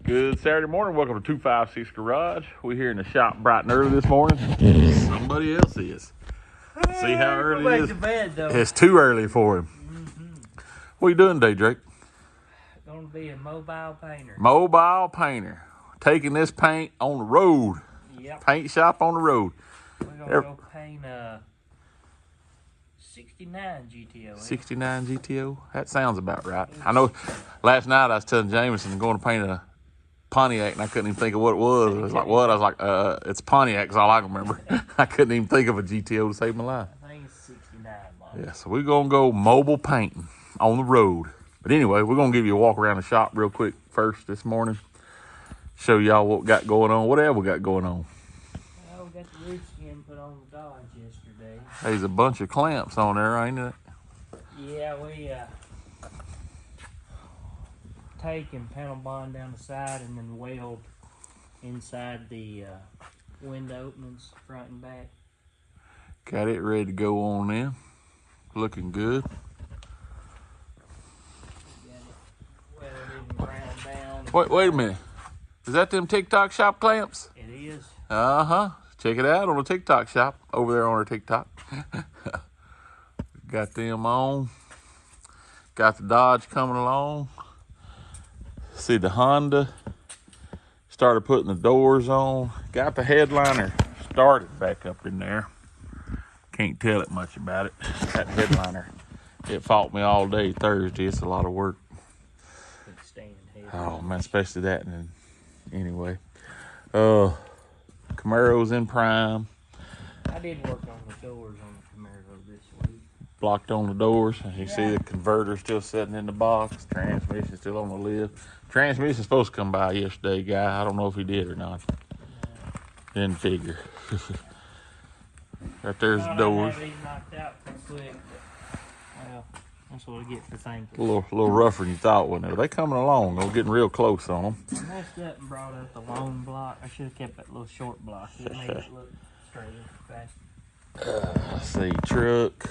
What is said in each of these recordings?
Good Saturday morning. Welcome to 256 Garage. We're here in the shop bright and early this morning. Somebody else is. See how early it is? To bed, though. It's too early for him. What are you doing today, Drake? Gonna be a mobile painter. Mobile painter. Taking this paint on the road. Yep. Paint shop on the road. We're gonna go paint a 69 GTO. 69 GTO? That sounds about right. I know last night I was telling Jameson I'm going to paint a Pontiac, and I couldn't even think of what it was. I was like, what? I was like, it's Pontiac, is all I can remember. I couldn't even think of a GTO to save my life. I think it's 69, Mom. Yeah, so we're going to go mobile painting on the road. But anyway, we're going to give you a walk around the shop real quick first this morning. Show y'all what we got going on. What else we got going on? Well, we got the roof skin put on the Dodge yesterday. There's a bunch of clamps on there, ain't it? Yeah, we take and panel bond down the side and then weld inside the window openings front and back. Got it ready to go on in. Looking good. Got it welded and ground down. Wait a minute. Is that them TikTok shop clamps? It is. Uh-huh. Check it out on the TikTok shop. Over there on our TikTok. Got them on. Got the Dodge coming along. See the Honda. Started putting the doors on. Got the headliner started back up in there. Can't tell it much about it. That headliner, it fought me all day Thursday. It's a lot of work. Oh man, especially that. And anyway, Camaro's in prime. I did work on the doors on the Camaro this week. Blocked on the doors. As you see, the converter still sitting in the box. Transmission still on the lid. Transmission supposed to come by yesterday, guy. I don't know if he did or not. Didn't figure. Right there's the doors. These knocked out pretty quick, but, well, that's what I get for thinking. A little rougher than you thought, wasn't it? They coming along. They're getting real close on them. I messed up and brought up the long block. I should have kept that little short block. It made it look straight and fast. Let's see, truck.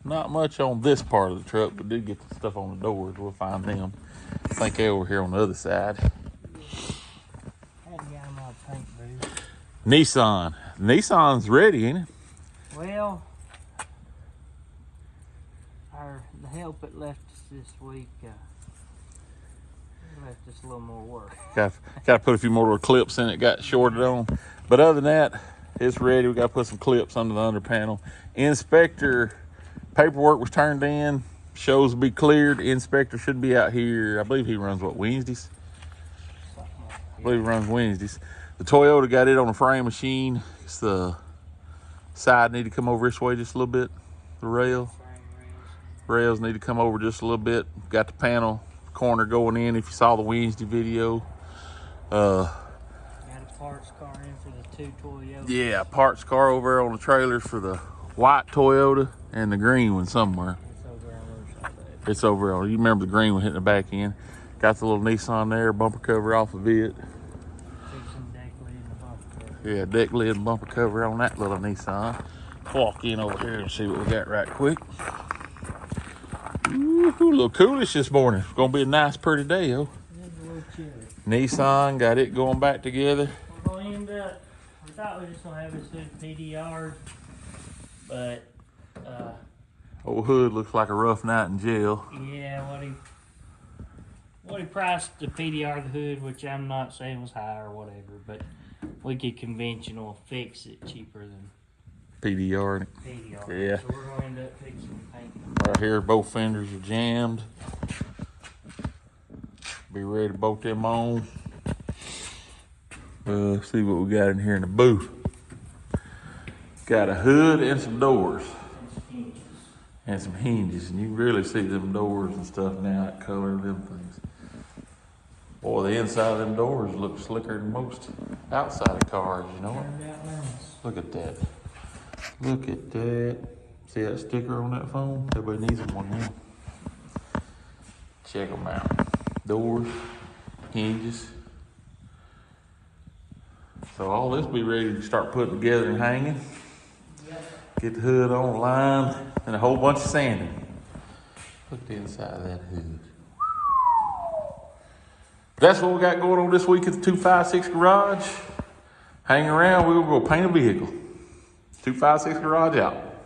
Not much on this part of the truck, but did get the stuff on the doors. We'll find them. I think they're over here on the other side. Hadn't got my paint booth. Nissan. Nissan's ready, ain't it? Well, the help it left us this week left us a little more work. Got to put a few more little clips in it. Got shorted on. But other than that, it's ready. We got to put some clips under the under panel. Inspector paperwork was turned in. Shows will be cleared. Inspector should be out here. I believe he runs Wednesdays. I believe he runs Wednesdays. The Toyota got it on a frame machine. It's the side need to come over this way just a little bit. The rails need to come over just a little bit. Got the panel corner going in. If you saw the Wednesday video, got a parts car in for the two Toyotas. Yeah, parts car over there on the trailer for the white Toyota and the green one somewhere. It's over on. You remember the green one hitting the back end. Got the little Nissan there, bumper cover off of it. Fixing deck lid and the bumper cover. Yeah, deck lid and bumper cover on that little Nissan. Walk in over here and see what we got right quick. Ooh, a little coolish this morning. It's gonna be a nice, pretty day, yo. It's a little chilly. Nissan got it going back together. We're gonna end up. We thought we were just gonna have this hood PDR, but Old hood looks like a rough night in jail. yeah, what he priced the PDR the hood, which I'm not saying was high or whatever, but we could conventional fix it cheaper than PDR. PDR. Yeah. So we're gonna end up fixing paint. Right here, both fenders are jammed. Be ready to bolt them on. See what we got in here in the booth. Got a hood and some doors. And some hinges. And you can really see them doors and stuff now, that color of them things. Boy, the inside of them doors look slicker than most outside of cars, you know? Look at that. Look at that. See that sticker on that phone? Everybody needs one now. Check them out. Doors, hinges. So all this be ready to start putting together and hanging. Get the hood on line and a whole bunch of sanding. Look at the inside of that hood. That's what we got going on this week at the 256 Garage. Hang around, we will go paint a vehicle. 256 Garage out.